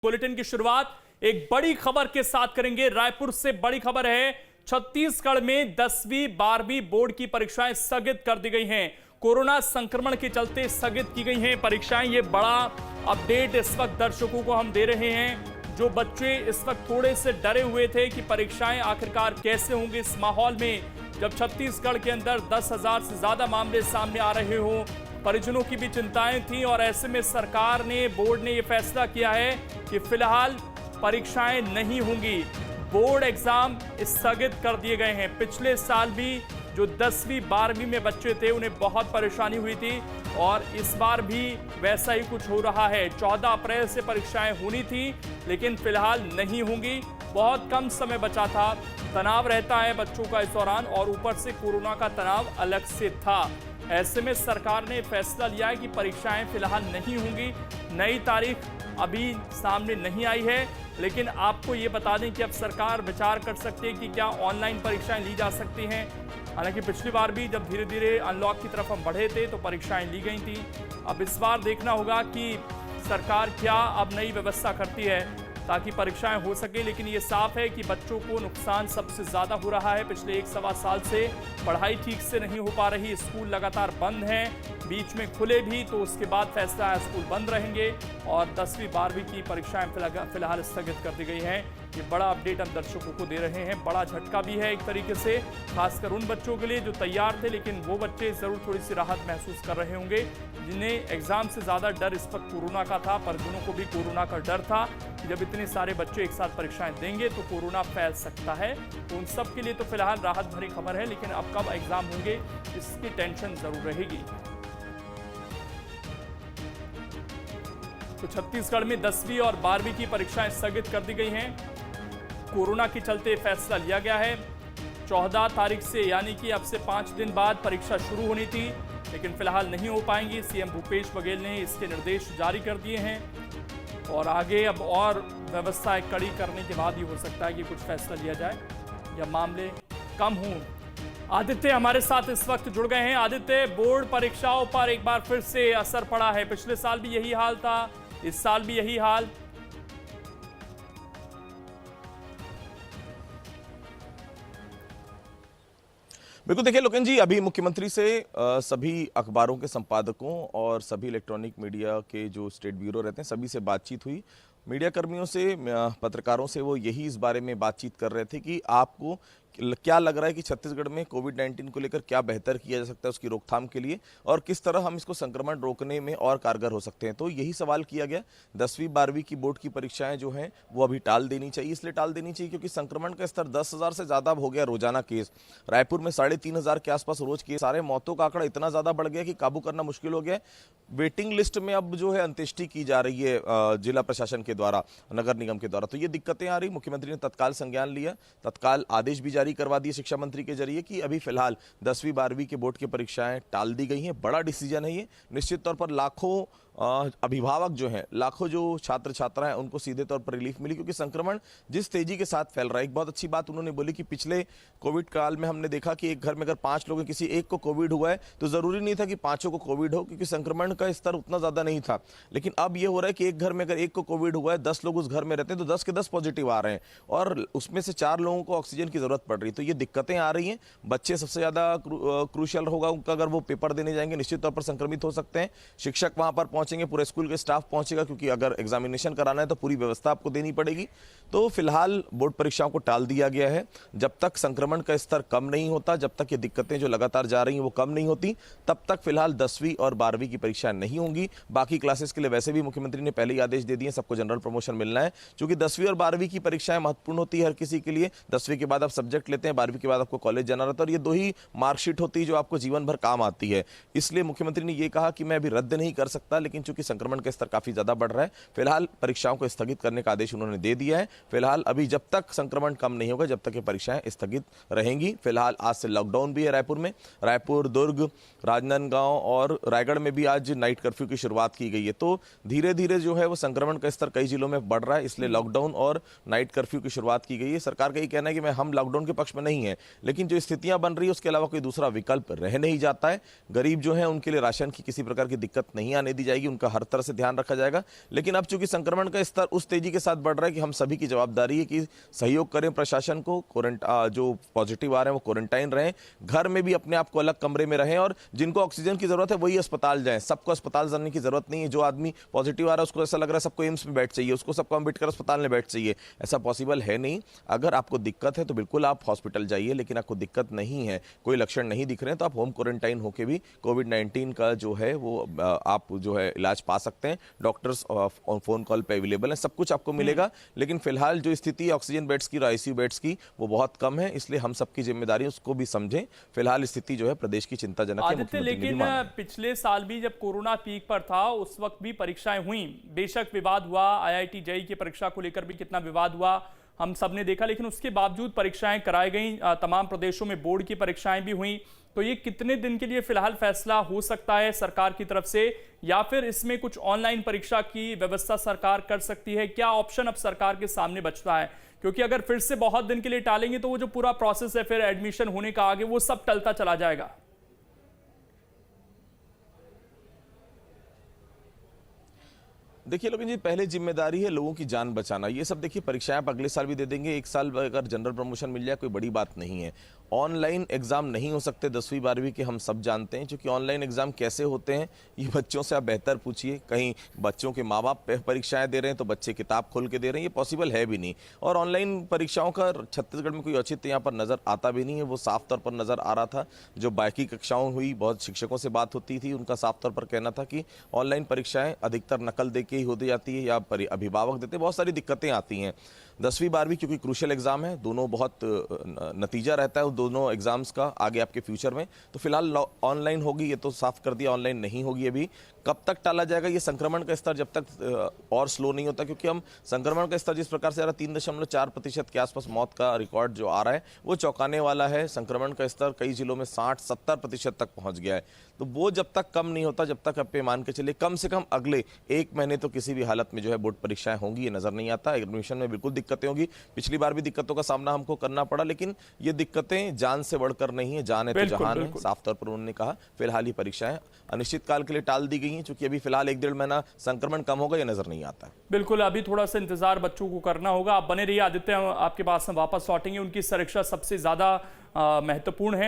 Bulletin की शुरुआत एक बड़ी खबर के साथ करेंगे। रायपुर से बड़ी खबर है, छत्तीसगढ़ में 10वीं 12वीं बोर्ड की परीक्षाएं स्थगित कर दी गई हैं। कोरोना संक्रमण के चलते स्थगित की गई हैं परीक्षाएं। ये बड़ा अपडेट इस वक्त दर्शकों को हम दे रहे हैं। जो बच्चे इस वक्त थोड़े से डरे हुए थे कि परीक्षाएं आखिरकार कैसे होंगी इस माहौल में, जब छत्तीसगढ़ के अंदर 10,000 से ज्यादा मामले सामने आ रहे हो, परिजनों की भी चिंताएं थी। और ऐसे में सरकार ने, बोर्ड ने यह फैसला किया है कि फिलहाल परीक्षाएं नहीं होंगी, बोर्ड एग्जाम स्थगित कर दिए गए हैं। पिछले साल भी जो 10वीं 12वीं में बच्चे थे उन्हें बहुत परेशानी हुई थी और इस बार भी वैसा ही कुछ हो रहा है। 14 अप्रैल से परीक्षाएं होनी थी लेकिन फिलहाल नहीं होंगी। बहुत कम समय बचा था, तनाव रहता है बच्चों का इस दौरान और ऊपर से कोरोना का तनाव अलग से था। ऐसे में सरकार ने फैसला लिया है कि परीक्षाएं फिलहाल नहीं होंगी। नई तारीख अभी सामने नहीं आई है, लेकिन आपको ये बता दें कि अब सरकार विचार कर सकती है कि क्या ऑनलाइन परीक्षाएं ली जा सकती हैं। हालांकि पिछली बार भी जब धीरे धीरे अनलॉक की तरफ हम बढ़े थे तो परीक्षाएं ली गई थी। अब इस बार देखना होगा कि सरकार क्या अब नई व्यवस्था करती है ताकि परीक्षाएं हो सके। लेकिन ये साफ है कि बच्चों को नुकसान सबसे ज्यादा हो रहा है। पिछले 1-1.25 साल से पढ़ाई ठीक से नहीं हो पा रही, स्कूल लगातार बंद हैं, बीच में खुले भी तो उसके बाद फैसला है स्कूल बंद रहेंगे और 10वीं 12वीं की परीक्षाएं फिलहाल स्थगित कर दी गई हैं। ये बड़ा अपडेट हम दर्शकों को दे रहे हैं। बड़ा झटका भी है एक तरीके से, खासकर उन बच्चों के लिए जो तैयार थे, लेकिन वो बच्चे जरूर थोड़ी सी राहत महसूस कर रहे होंगे जिन्हें एग्जाम से ज्यादा डर इस वक्त कोरोना का था। परिजनों को भी कोरोना का डर था कि जब इतने सारे बच्चे एक साथ परीक्षाएं देंगे तो कोरोना फैल सकता है। तो उन सब के लिए तो फिलहाल राहत भरी खबर है, लेकिन अब कब एग्जाम होंगे इसकी टेंशन जरूर रहेगी। तो छत्तीसगढ़ में 10वीं और 12वीं की परीक्षाएं स्थगित कर दी गई हैं। कोरोना के चलते फैसला लिया गया है। 14 तारीख से यानी कि अब से 5 दिन बाद परीक्षा शुरू होनी थी, लेकिन फिलहाल नहीं हो पाएंगी। सीएम भूपेश बघेल ने इसके निर्देश जारी कर दिए हैं और आगे अब और व्यवस्थाएं कड़ी करने के बाद ही हो सकता है कि कुछ फैसला लिया जाए या मामले कम हों। आदित्य हमारे साथ इस वक्त जुड़ गए हैं। आदित्य, बोर्ड परीक्षाओं पर एक बार फिर से असर पड़ा है। पिछले साल भी यही हाल था, इस साल भी यही हाल। बिल्कुल, देखिए लोकेन जी, अभी मुख्यमंत्री से सभी अखबारों के संपादकों और सभी इलेक्ट्रॉनिक मीडिया के जो स्टेट ब्यूरो रहते हैं सभी से बातचीत हुई। मीडिया कर्मियों से, पत्रकारों से वो यही इस बारे में बातचीत कर रहे थे कि आपको क्या लग रहा है कि छत्तीसगढ़ में कोविड-19 को लेकर क्या बेहतर किया जा सकता है उसकी रोकथाम के लिए और किस तरह हम इसको संक्रमण रोकने में और कारगर हो सकते हैं। तो यही सवाल किया गया। 10वीं 12वीं की बोर्ड की परीक्षाएं जो हैं वो अभी टाल देनी चाहिए। इसलिए टाल देनी चाहिए क्योंकि संक्रमण का स्तर 10,000 से ज्यादा हो गया रोजाना केस। रायपुर में 3,500 के आसपास रोज केस आ रहे हैं। मौतों का आंकड़ा इतना ज्यादा बढ़ गया कि काबू करना मुश्किल हो गया। वेटिंग लिस्ट में अब जो है अंत्येष्टि की जा रही है जिला प्रशासन के द्वारा, नगर निगम के द्वारा। तो ये दिक्कतें आ रही। मुख्यमंत्री ने तत्काल संज्ञान लिया, तत्काल आदेश भी जारी करवा दिए शिक्षा मंत्री के जरिए कि अभी फिलहाल 10वीं 12वीं के बोर्ड की परीक्षाएं टाल दी गई हैं। बड़ा डिसीजन है ये। निश्चित तौर पर लाखों अभिभावक जो हैं, लाखों जो छात्र छात्रा हैं, उनको सीधे तौर पर रिलीफ मिली क्योंकि संक्रमण जिस तेजी के साथ फैल रहा है। एक बहुत अच्छी बात उन्होंने बोली कि पिछले कोविड काल में हमने देखा कि एक घर में अगर 5 लोग हैं, किसी एक को कोविड हुआ है तो जरूरी नहीं था कि 5 को कोविड हो क्योंकि संक्रमण का स्तर उतना ज्यादा नहीं था। लेकिन अब ये हो रहा है कि एक घर में अगर एक को कोविड हुआ है, 10 लोग उस घर में रहते हैं तो 10 के 10 पॉजिटिव आ रहे हैं और उसमें से 4 लोगों को ऑक्सीजन की जरूरत पड़ रही है। तो ये दिक्कतें आ रही हैं। बच्चे सबसे ज्यादा क्रूशियल होगा उनका, अगर वो पेपर देने जाएंगे निश्चित तौर पर संक्रमित हो सकते हैं। शिक्षक वहां पर पहुंचेंगे, पूरे स्कूल के स्टाफ पहुंचेगा क्योंकि अगर एग्जामिनेशन कराना है तो पूरी व्यवस्था आपको देनी पड़ेगी। तो फिलहाल बोर्ड परीक्षाओं को टाल दिया गया है। जब तक संक्रमण का स्तर कम नहीं होता, जब तक ये दिक्कतें जो लगातार जा रही हैं वो कम नहीं होती, तब तक फिलहाल 10वीं और 12वीं की परीक्षाएं नहीं होंगी। बाकी क्लासेस के लिए वैसे भी मुख्यमंत्री ने पहले ही आदेश दे दिए, सबको जनरल प्रमोशन मिलना है। क्योंकि 10वीं और 12वीं की परीक्षाएं महत्वपूर्ण होती है हर किसी के लिए। 10वीं के बाद आप सब्जेक्ट लेते हैं, 12वीं के बाद आपको कॉलेज जाना रहता है और ये 2 ही मार्कशीट होती है जो आपको जीवन भर काम आती है। इसलिए मुख्यमंत्री ने यह कहा कि मैं अभी रद्द नहीं कर सकता, लेकिन चूंकि संक्रमण का स्तर काफी ज्यादा बढ़ रहा है, फिलहाल परीक्षाओं को स्थगित करने का आदेश उन्होंने दे दिया है। फिलहाल अभी जब तक संक्रमण कम नहीं होगा, जब तक ये परीक्षाएं स्थगित रहेंगी। फिलहाल आज से लॉकडाउन भी है रायपुर में। रायपुर, दुर्ग, राजनांदगांव और रायगढ़ में भी आज नाइट कर्फ्यू की शुरुआत की गई है। तो धीरे धीरे जो है वो संक्रमण का स्तर कई जिलों में बढ़ रहा है, इसलिए लॉकडाउन और नाइट कर्फ्यू की शुरुआत की गई है। सरकार का ये कहना है कि हम लॉकडाउन के पक्ष में नहीं है, लेकिन जो स्थितियां बन रही है उसके अलावा कोई दूसरा विकल्प रह नहीं जाता है। गरीब जो है उनके लिए राशन की किसी प्रकार की दिक्कत नहीं आने दी जाएगी। जाएगी, उनका हर तरह से ध्यान रखा जाएगा। लेकिन अब चूंकि संक्रमण का स्तर उस तेजी के साथ बढ़ रहा है कि हम सभी की जवाबदारी है कि सहयोग करें प्रशासन को, जो पॉजिटिव आ रहे हैं वो क्वारंटाइन रहें, घर में भी अपने आप को अलग कमरे में रहें, और जिनको ऑक्सीजन की जरूरत है वही अस्पताल जाएं। सबको अस्पताल जाने की जरूरत नहीं है। जो आदमी पॉजिटिव आ रहा है उसको ऐसा लग रहा है सबको एम्स में बैठ चाहिए, उसको सबको अम्बेडकर अस्पताल में बैठ चाहिए, ऐसा पॉसिबल है नहीं। अगर आपको दिक्कत है तो बिल्कुल आप हॉस्पिटल जाइए, लेकिन आपको दिक्कत नहीं है, कोई लक्षण नहीं दिख रहे हैं, तो आप होम क्वारंटाइन होकर भी कोविड-19 का जो है वो आप जो है इलाज पा सकते हैं। डॉक्टर्स फोन कॉल पे अवेलेबल है, सब कुछ आपको मिलेगा। लेकिन फिलहाल जो स्थिति है ऑक्सीजन बेड्स की, आईसीयू बेड्स की, वो बहुत कम है, इसलिए हम सबकी जिम्मेदारी उसको भी समझें। फिलहाल स्थिति जो है प्रदेश की चिंताजनक है। आदित्य, लेकिन पिछले साल भी जब कोरोना पीक पर था उस वक्त भी परीक्षाएं हुई, बेशक विवाद हुआ, आईआईटी जेईई की परीक्षा को लेकर भी कितना विवाद हुआ हम सब ने देखा, लेकिन उसके बावजूद परीक्षाएं कराई गई। तमाम प्रदेशों में बोर्ड की परीक्षाएं भी हुई। तो ये कितने दिन के लिए फिलहाल फैसला हो सकता है सरकार की तरफ से, या फिर इसमें कुछ ऑनलाइन परीक्षा की व्यवस्था सरकार कर सकती है? क्या ऑप्शन अब सरकार के सामने बचता है? क्योंकि अगर फिर से बहुत दिन के लिए टालेंगे तो वो जो पूरा प्रोसेस है फिर एडमिशन होने का आगे, वो सब टलता चला जाएगा। देखिए लोगन जी, पहले जिम्मेदारी है लोगों की जान बचाना। ये सब देखिए परीक्षाएं आप अगले साल भी दे देंगे, एक साल अगर जनरल प्रमोशन मिल जाए कोई बड़ी बात नहीं है। ऑनलाइन एग्जाम नहीं हो सकते 10वीं 12वीं के, हम सब जानते हैं। क्योंकि ऑनलाइन एग्जाम कैसे होते हैं ये बच्चों से आप बेहतर पूछिए। कहीं बच्चों के माँ बाप परीक्षाएं दे रहे हैं तो बच्चे किताब खोल के दे रहे हैं, ये पॉसिबल है भी नहीं। और ऑनलाइन परीक्षाओं का छत्तीसगढ़ में कोई औचित्य यहाँ पर नजर आता भी नहीं है। वो साफ तौर पर नजर आ रहा था, जो बाकी कक्षाओं हुई, बहुत शिक्षकों से बात होती थी, उनका साफ तौर पर कहना था कि ऑनलाइन परीक्षाएं अधिकतर नकल दे के ही होती जाती है या अभिभावक देते, बहुत सारी दिक्कतें आती हैं। 10वीं 12वीं क्योंकि क्रूशियल एग्जाम है, दोनों बहुत नतीजा रहता है उस दोनों एग्जाम्स का आगे आपके फ्यूचर में। तो फिलहाल ऑनलाइन होगी, ये तो साफ कर दिया ऑनलाइन नहीं होगी। अभी कब तक टाला जाएगा? ये संक्रमण का स्तर जब तक और स्लो नहीं होता, क्योंकि हम संक्रमण का स्तर जिस प्रकार से आ रहा है 3.4% के आसपास मौत का रिकॉर्ड जो आ रहा है वो चौंकाने वाला है। संक्रमण का स्तर कई जिलों में 60-70% तक पहुंच गया है। तो वो जब तक कम नहीं होता, जब तक आप मान के चलिए कम से कम अगले 1 महीने तो किसी भी हालत में जो है बोर्ड परीक्षाएं होंगी, ये नजर नहीं आता। एडमिशन में बिल्कुल दिक्कतें होंगी, पिछली बार भी दिक्कतों का सामना हमको करना पड़ा, लेकिन ये दिक्कतें जान से बढ़कर नहीं है, जान है तो जहान है, साफ तौर पर उन्होंने कहा। फिलहाल ये परीक्षाएं अनिश्चित काल के लिए टाल दी गई हैं, क्योंकि अभी फिलहाल 1-1.5 महीना संक्रमण कम होगा ये नजर नहीं आता। बिल्कुल, अभी थोड़ा सा इंतजार बच्चों को करना होगा। आप बने रहिए आदित्य, आपके पास हम वापस लौटेंगे। उनकी सुरक्षा सबसे ज्यादा महत्वपूर्ण है।